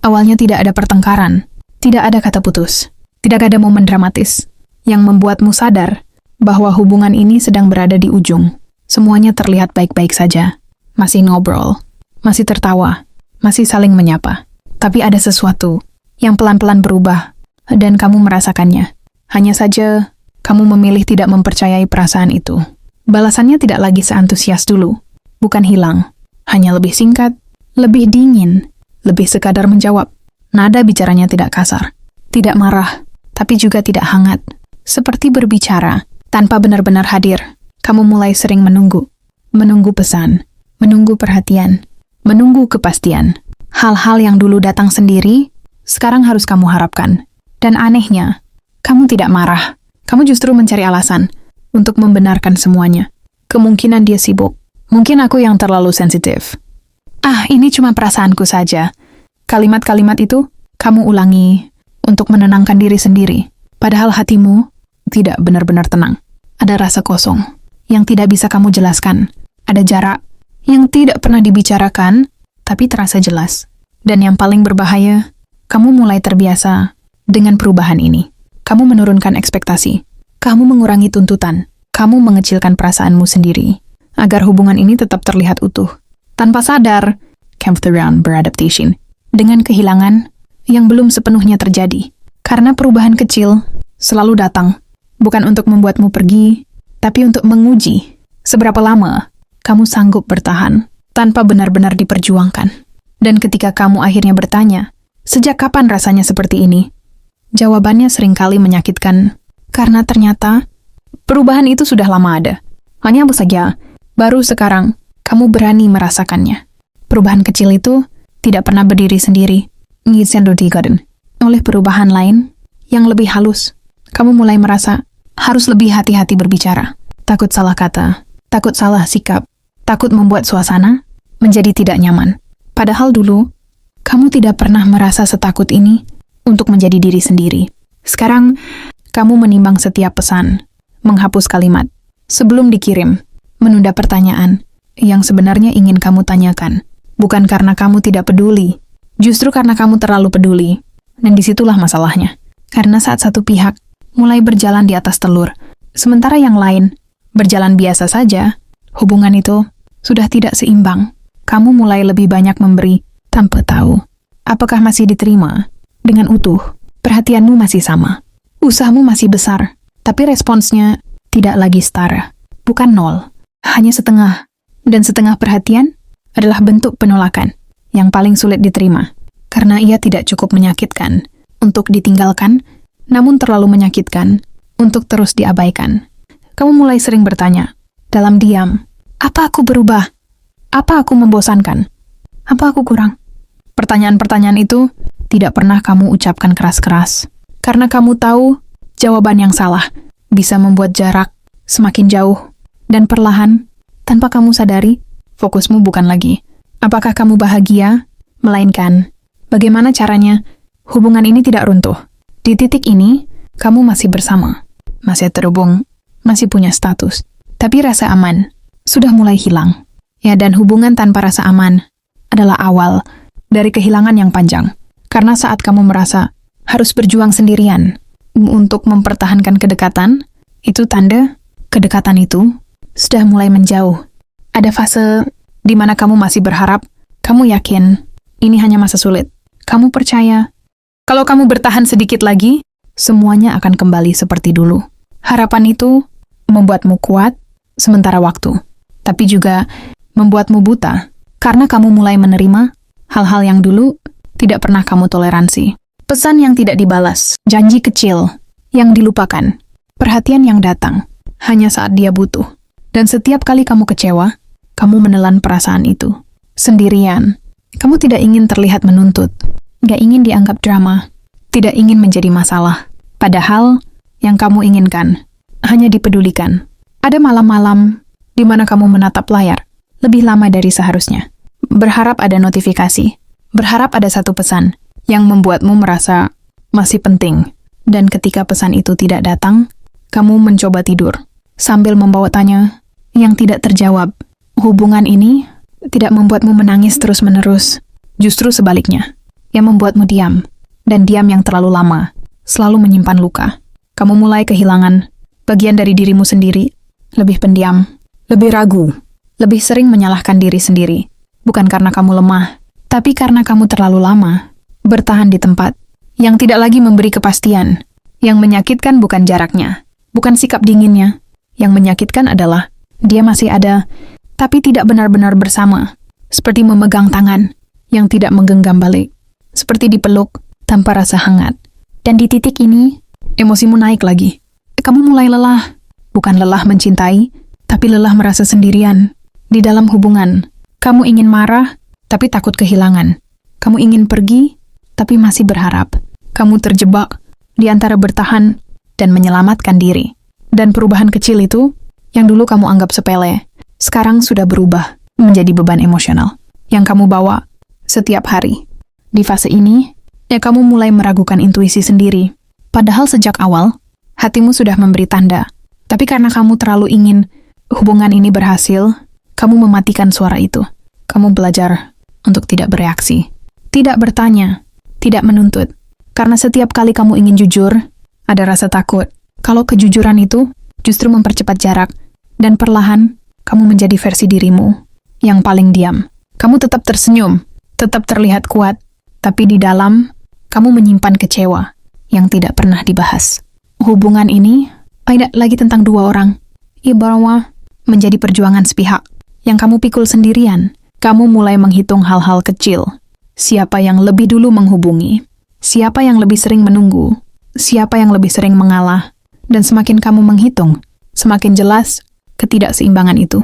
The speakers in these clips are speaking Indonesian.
Awalnya tidak ada pertengkaran, tidak ada kata putus, tidak ada momen dramatis yang membuatmu sadar bahwa hubungan ini sedang berada di ujung. Semuanya terlihat baik-baik saja. Masih ngobrol, masih tertawa, masih saling menyapa. Tapi ada sesuatu yang pelan-pelan berubah dan kamu merasakannya. Hanya saja, kamu memilih tidak mempercayai perasaan itu. Balasannya tidak lagi seantusias dulu. Bukan hilang, hanya lebih singkat, lebih dingin, lebih sekadar menjawab. Nada bicaranya tidak kasar, tidak marah, tapi juga tidak hangat. Seperti berbicara, tanpa benar-benar hadir. Kamu mulai sering menunggu. Menunggu pesan, menunggu perhatian, menunggu kepastian. Hal-hal yang dulu datang sendiri, sekarang harus kamu harapkan. Dan anehnya, kamu tidak marah. Kamu justru mencari alasan untuk membenarkan semuanya. Kemungkinan dia sibuk. Mungkin aku yang terlalu sensitif. Ini cuma perasaanku saja. Kalimat-kalimat itu kamu ulangi untuk menenangkan diri sendiri. Padahal hatimu tidak benar-benar tenang. Ada rasa kosong yang tidak bisa kamu jelaskan. Ada jarak yang tidak pernah dibicarakan, tapi terasa jelas. Dan yang paling berbahaya, kamu mulai terbiasa dengan perubahan ini. Kamu menurunkan ekspektasi. Kamu mengurangi tuntutan. Kamu mengecilkan perasaanmu sendiri agar hubungan ini tetap terlihat utuh. Tanpa sadar, Camphtheron beradaptation dengan kehilangan yang belum sepenuhnya terjadi. Karena perubahan kecil selalu datang, bukan untuk membuatmu pergi, tapi untuk menguji seberapa lama kamu sanggup bertahan tanpa benar-benar diperjuangkan. Dan ketika kamu akhirnya bertanya, sejak kapan rasanya seperti ini? Jawabannya seringkali menyakitkan, karena ternyata perubahan itu sudah lama ada. Hanya saja, baru sekarang kamu berani merasakannya. Perubahan kecil itu tidak pernah berdiri sendiri. Oleh perubahan lain yang lebih halus, kamu mulai merasa harus lebih hati-hati berbicara. Takut salah kata, takut salah sikap, takut membuat suasana menjadi tidak nyaman. Padahal dulu, kamu tidak pernah merasa setakut ini untuk menjadi diri sendiri. Sekarang, kamu menimbang setiap pesan, menghapus kalimat sebelum dikirim, menunda pertanyaan yang sebenarnya ingin kamu tanyakan. Bukan karena kamu tidak peduli, justru karena kamu terlalu peduli. Dan disitulah masalahnya. Karena saat satu pihak mulai berjalan di atas telur, sementara yang lain berjalan biasa saja, hubungan itu sudah tidak seimbang. Kamu mulai lebih banyak memberi tanpa tahu apakah masih diterima dengan utuh. Perhatianmu masih sama, usahamu masih besar, tapi responsnya tidak lagi setara. Bukan nol, hanya setengah. Dan setengah perhatian adalah bentuk penolakan yang paling sulit diterima. Karena ia tidak cukup menyakitkan untuk ditinggalkan, namun terlalu menyakitkan untuk terus diabaikan. Kamu mulai sering bertanya, dalam diam, apa aku berubah? Apa aku membosankan? Apa aku kurang? Pertanyaan-pertanyaan itu tidak pernah kamu ucapkan keras-keras. Karena kamu tahu jawaban yang salah bisa membuat jarak semakin jauh. Dan perlahan, tanpa kamu sadari, fokusmu bukan lagi apakah kamu bahagia, melainkan bagaimana caranya hubungan ini tidak runtuh. Di titik ini, kamu masih bersama, masih terhubung, masih punya status. Tapi rasa aman sudah mulai hilang. Ya, dan hubungan tanpa rasa aman adalah awal dari kehilangan yang panjang. Karena saat kamu merasa harus berjuang sendirian untuk mempertahankan kedekatan, itu tanda kedekatan itu sudah mulai menjauh. Ada fase di mana kamu masih berharap, kamu yakin ini hanya masa sulit. Kamu percaya, kalau kamu bertahan sedikit lagi, semuanya akan kembali seperti dulu. Harapan itu membuatmu kuat sementara waktu, tapi juga membuatmu buta, karena kamu mulai menerima hal-hal yang dulu tidak pernah kamu toleransi. Pesan yang tidak dibalas, janji kecil yang dilupakan, perhatian yang datang hanya saat dia butuh. Dan setiap kali kamu kecewa, kamu menelan perasaan itu sendirian. Kamu tidak ingin terlihat menuntut, gak ingin dianggap drama, tidak ingin menjadi masalah. Padahal yang kamu inginkan hanya dipedulikan. Ada malam-malam di mana kamu menatap layar lebih lama dari seharusnya, berharap ada notifikasi, berharap ada satu pesan yang membuatmu merasa masih penting. Dan ketika pesan itu tidak datang, kamu mencoba tidur sambil membawa tanya yang tidak terjawab. Hubungan ini tidak membuatmu menangis terus-menerus, justru sebaliknya. yang membuatmu diam, dan diam yang terlalu lama, selalu menyimpan luka. Kamu mulai kehilangan bagian dari dirimu sendiri, lebih pendiam, lebih ragu, lebih sering menyalahkan diri sendiri. Bukan karena kamu lemah, tapi karena kamu terlalu lama bertahan di tempat yang tidak lagi memberi kepastian. Yang menyakitkan bukan jaraknya, bukan sikap dinginnya. Yang menyakitkan adalah dia masih ada, tapi tidak benar-benar bersama. Seperti memegang tangan yang tidak menggenggam balik. Seperti dipeluk tanpa rasa hangat. Dan di titik ini, emosimu naik lagi. Kamu mulai lelah. Bukan lelah mencintai, tapi lelah merasa sendirian. Di dalam hubungan, kamu ingin marah, tapi takut kehilangan. Kamu ingin pergi, tapi masih berharap. Kamu terjebak di antara bertahan dan menyelamatkan diri. Dan perubahan kecil itu, yang dulu kamu anggap sepele, sekarang sudah berubah menjadi beban emosional yang kamu bawa setiap hari. Di fase ini, ya kamu mulai meragukan intuisi sendiri. Padahal sejak awal, hatimu sudah memberi tanda. Tapi karena kamu terlalu ingin hubungan ini berhasil, kamu mematikan suara itu. Kamu belajar untuk tidak bereaksi, tidak bertanya, tidak menuntut. Karena setiap kali kamu ingin jujur, ada rasa takut. Kalau kejujuran itu justru mempercepat jarak, dan perlahan kamu menjadi versi dirimu yang paling diam. Kamu tetap tersenyum, tetap terlihat kuat, tapi di dalam kamu menyimpan kecewa yang tidak pernah dibahas. Hubungan ini tidak lagi tentang dua orang. Ibarat menjadi perjuangan sepihak yang kamu pikul sendirian. Kamu mulai menghitung hal-hal kecil. Siapa yang lebih dulu menghubungi? Siapa yang lebih sering menunggu? Siapa yang lebih sering mengalah? Dan semakin kamu menghitung, semakin jelas ketidakseimbangan itu.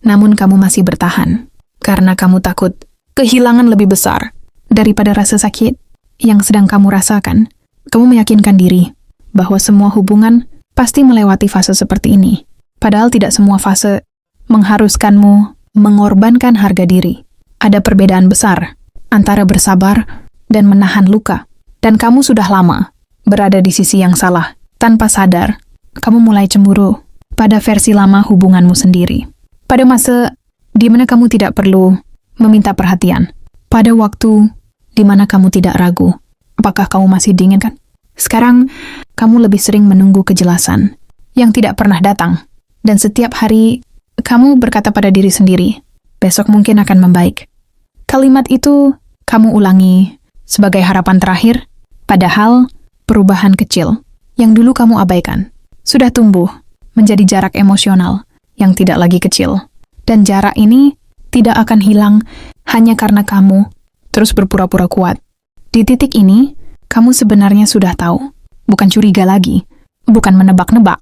Namun kamu masih bertahan. Karena kamu takut kehilangan lebih besar daripada rasa sakit yang sedang kamu rasakan. Kamu meyakinkan diri bahwa semua hubungan pasti melewati fase seperti ini. Padahal tidak semua fase mengharuskanmu mengorbankan harga diri. Ada perbedaan besar antara bersabar dan menahan luka. Dan kamu sudah lama berada di sisi yang salah. Tanpa sadar, kamu mulai cemburu pada versi lama hubunganmu sendiri. Pada masa di mana kamu tidak perlu meminta perhatian. Pada waktu di mana kamu tidak ragu. Apakah kamu masih diinginkan? Sekarang, kamu lebih sering menunggu kejelasan yang tidak pernah datang. Dan setiap hari, kamu berkata pada diri sendiri, besok mungkin akan membaik. Kalimat itu kamu ulangi sebagai harapan terakhir, padahal perubahan kecil yang dulu kamu abaikan sudah tumbuh menjadi jarak emosional yang tidak lagi kecil. Dan jarak ini tidak akan hilang hanya karena kamu terus berpura-pura kuat. Di titik ini, kamu sebenarnya sudah tahu. Bukan curiga lagi, bukan menebak-nebak.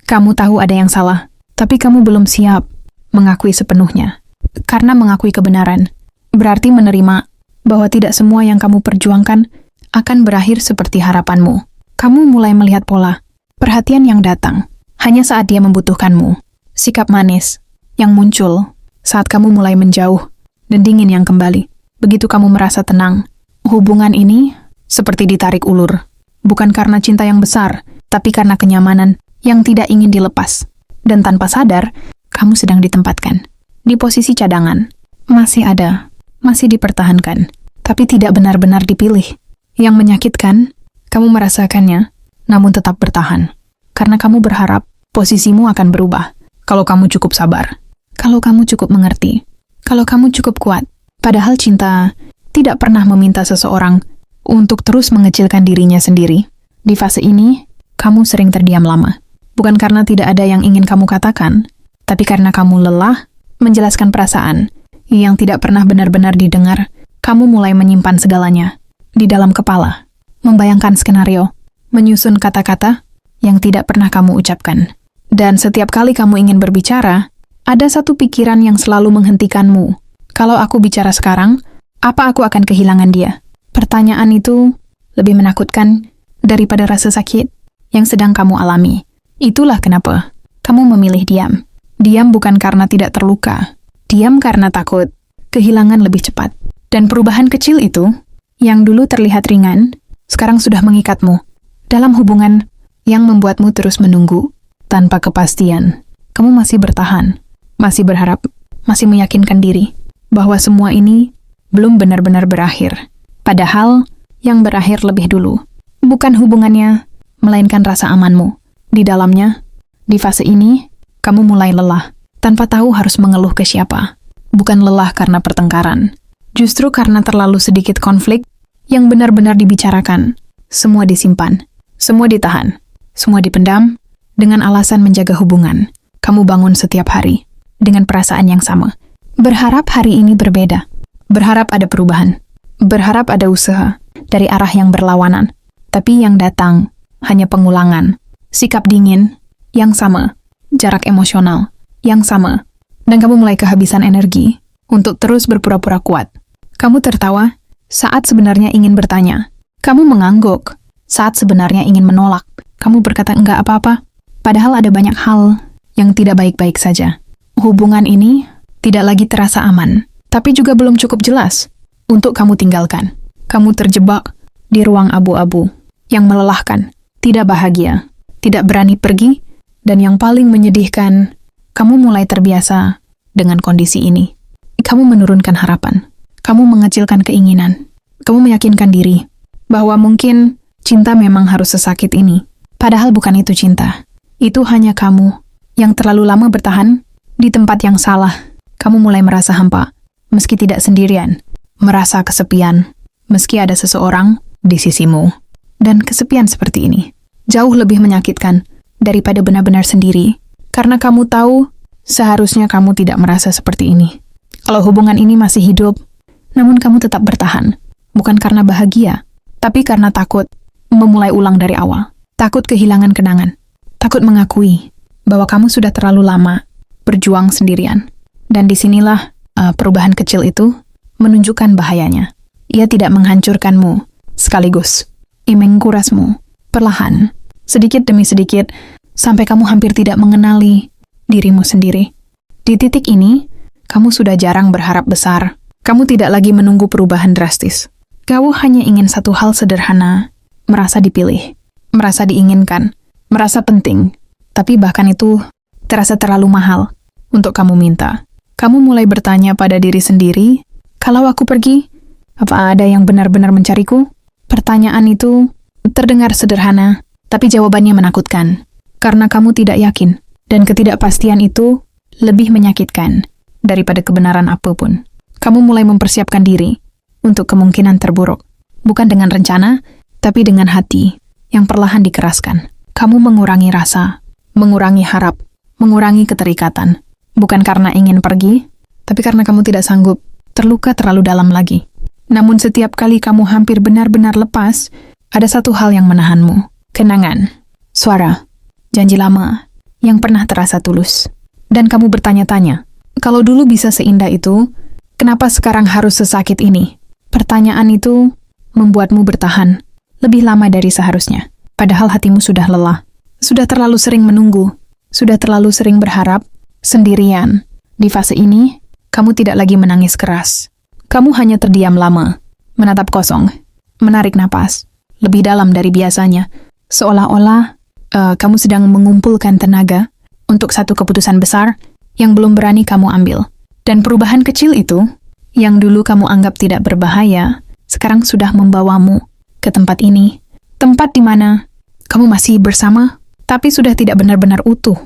Kamu tahu ada yang salah, tapi kamu belum siap mengakui sepenuhnya. Karena mengakui kebenaran berarti menerima bahwa tidak semua yang kamu perjuangkan akan berakhir seperti harapanmu. Kamu mulai melihat pola perhatian yang datang hanya saat dia membutuhkanmu. Sikap manis yang muncul saat kamu mulai menjauh dan dingin yang kembali. Begitu kamu merasa tenang, hubungan ini seperti ditarik ulur. Bukan karena cinta yang besar, tapi karena kenyamanan yang tidak ingin dilepas. Dan tanpa sadar, kamu sedang ditempatkan di posisi cadangan. Masih ada, masih dipertahankan, tapi tidak benar-benar dipilih. Yang menyakitkan, kamu merasakannya, namun tetap bertahan. Karena kamu berharap posisimu akan berubah. Kalau kamu cukup sabar, kalau kamu cukup mengerti, kalau kamu cukup kuat. Padahal cinta tidak pernah meminta seseorang untuk terus mengecilkan dirinya sendiri. Di fase ini, kamu sering terdiam lama. Bukan karena tidak ada yang ingin kamu katakan, tapi karena kamu lelah menjelaskan perasaan yang tidak pernah benar-benar didengar. Kamu mulai menyimpan segalanya di dalam kepala, membayangkan skenario, menyusun kata-kata yang tidak pernah kamu ucapkan. Dan setiap kali kamu ingin berbicara, ada satu pikiran yang selalu menghentikanmu. Kalau aku bicara sekarang, apa aku akan kehilangan dia? Pertanyaan itu lebih menakutkan daripada rasa sakit yang sedang kamu alami. Itulah kenapa kamu memilih diam. Diam bukan karena tidak terluka. Diam karena takut kehilangan lebih cepat. Dan perubahan kecil itu, yang dulu terlihat ringan, sekarang sudah mengikatmu dalam hubungan yang membuatmu terus menunggu tanpa kepastian. Kamu masih bertahan, masih berharap, masih meyakinkan diri bahwa semua ini belum benar-benar berakhir. Padahal, yang berakhir lebih dulu. Bukan hubungannya, melainkan rasa amanmu. Di dalamnya, di fase ini, kamu mulai lelah, tanpa tahu harus mengeluh ke siapa. Bukan lelah karena pertengkaran, justru karena terlalu sedikit konflik yang benar-benar dibicarakan. Semua disimpan, semua ditahan, semua dipendam, dengan alasan menjaga hubungan. Kamu bangun setiap hari, dengan perasaan yang sama. Berharap hari ini berbeda. Berharap ada perubahan. Berharap ada usaha dari arah yang berlawanan. Tapi yang datang hanya pengulangan. Sikap dingin yang sama. Jarak emosional yang sama. Dan kamu mulai kehabisan energi untuk terus berpura-pura kuat. Kamu tertawa saat sebenarnya ingin bertanya. Kamu mengangguk saat sebenarnya ingin menolak. Kamu berkata enggak apa-apa. Padahal ada banyak hal yang tidak baik-baik saja. Hubungan ini tidak lagi terasa aman, tapi juga belum cukup jelas untuk kamu tinggalkan. Kamu terjebak di ruang abu-abu yang melelahkan, tidak bahagia, tidak berani pergi, dan yang paling menyedihkan, kamu mulai terbiasa dengan kondisi ini. Kamu menurunkan harapan, kamu mengecilkan keinginan, kamu meyakinkan diri bahwa mungkin cinta memang harus sesakit ini. Padahal bukan itu cinta. Itu hanya kamu yang terlalu lama bertahan di tempat yang salah. Kamu mulai merasa hampa, meski tidak sendirian. Merasa kesepian, meski ada seseorang di sisimu. Dan kesepian seperti ini jauh lebih menyakitkan daripada benar-benar sendiri. Karena kamu tahu, seharusnya kamu tidak merasa seperti ini. Kalau hubungan ini masih hidup, namun kamu tetap bertahan. Bukan karena bahagia, tapi karena takut memulai ulang dari awal. Takut kehilangan kenangan. Takut mengakui bahwa kamu sudah terlalu lama berjuang sendirian. Dan disinilah perubahan kecil itu menunjukkan bahayanya. Ia tidak menghancurkanmu sekaligus. Ia mengkurasmu perlahan, sedikit demi sedikit, sampai kamu hampir tidak mengenali dirimu sendiri. Di titik ini, kamu sudah jarang berharap besar. Kamu tidak lagi menunggu perubahan drastis. Kamu hanya ingin satu hal sederhana, merasa dipilih, merasa diinginkan, merasa penting. Tapi bahkan itu terasa terlalu mahal untuk kamu minta. Kamu mulai bertanya pada diri sendiri, kalau aku pergi, apa ada yang benar-benar mencariku? Pertanyaan itu terdengar sederhana, tapi jawabannya menakutkan. Karena kamu tidak yakin, dan ketidakpastian itu lebih menyakitkan daripada kebenaran apapun. Kamu mulai mempersiapkan diri untuk kemungkinan terburuk. Bukan dengan rencana, tapi dengan hati yang perlahan dikeraskan. Kamu mengurangi rasa, mengurangi harap, mengurangi keterikatan. Bukan karena ingin pergi, tapi karena kamu tidak sanggup terluka terlalu dalam lagi. Namun setiap kali kamu hampir benar-benar lepas, ada satu hal yang menahanmu. Kenangan, suara, janji lama yang pernah terasa tulus. Dan kamu bertanya-tanya, kalau dulu bisa seindah itu, kenapa sekarang harus sesakit ini? Pertanyaan itu membuatmu bertahan lebih lama dari seharusnya. Padahal hatimu sudah lelah, sudah terlalu sering menunggu, sudah terlalu sering berharap, sendirian. Di fase ini, kamu tidak lagi menangis keras. Kamu hanya terdiam lama, menatap kosong, menarik napas, lebih dalam dari biasanya, seolah-olah kamu sedang mengumpulkan tenaga untuk satu keputusan besar yang belum berani kamu ambil. Dan perubahan kecil itu, yang dulu kamu anggap tidak berbahaya, sekarang sudah membawamu ke tempat ini. Tempat di mana kamu masih bersama, tapi sudah tidak benar-benar utuh.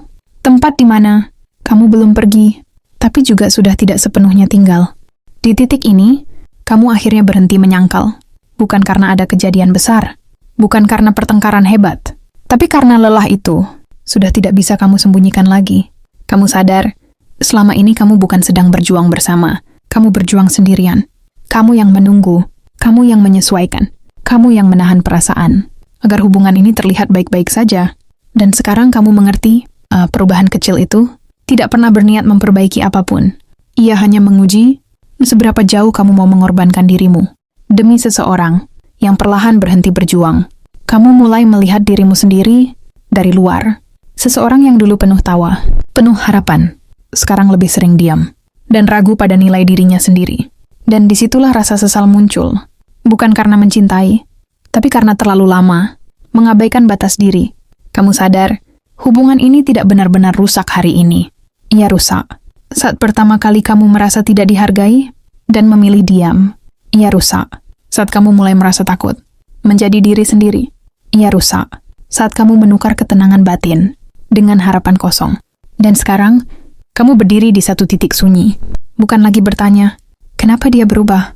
Tempat di mana kamu belum pergi, tapi juga sudah tidak sepenuhnya tinggal. Di titik ini, kamu akhirnya berhenti menyangkal. Bukan karena ada kejadian besar, bukan karena pertengkaran hebat, tapi karena lelah itu sudah tidak bisa kamu sembunyikan lagi. Kamu sadar, selama ini kamu bukan sedang berjuang bersama, kamu berjuang sendirian. Kamu yang menunggu, kamu yang menyesuaikan, kamu yang menahan perasaan, agar hubungan ini terlihat baik-baik saja. Dan sekarang kamu mengerti, perubahan kecil itu tidak pernah berniat memperbaiki apapun. Ia hanya menguji seberapa jauh kamu mau mengorbankan dirimu demi seseorang yang perlahan berhenti berjuang. Kamu mulai melihat dirimu sendiri dari luar. Seseorang yang dulu penuh tawa, penuh harapan, sekarang lebih sering diam dan ragu pada nilai dirinya sendiri. Dan disitulah rasa sesal muncul. Bukan karena mencintai, tapi karena terlalu lama mengabaikan batas diri. Kamu sadar, hubungan ini tidak benar-benar rusak hari ini. Ia rusak saat pertama kali kamu merasa tidak dihargai dan memilih diam. Ia rusak Saat kamu mulai merasa takut, menjadi diri sendiri, ia rusak. Saat kamu menukar ketenangan batin dengan harapan kosong. Dan sekarang, kamu berdiri di satu titik sunyi. Bukan lagi bertanya, kenapa dia berubah?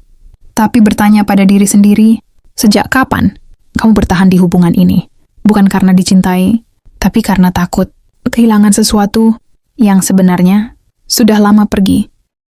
Tapi bertanya pada diri sendiri, sejak kapan kamu bertahan di hubungan ini? Bukan karena dicintai, tapi karena takut kehilangan sesuatu yang sebenarnya sudah lama pergi.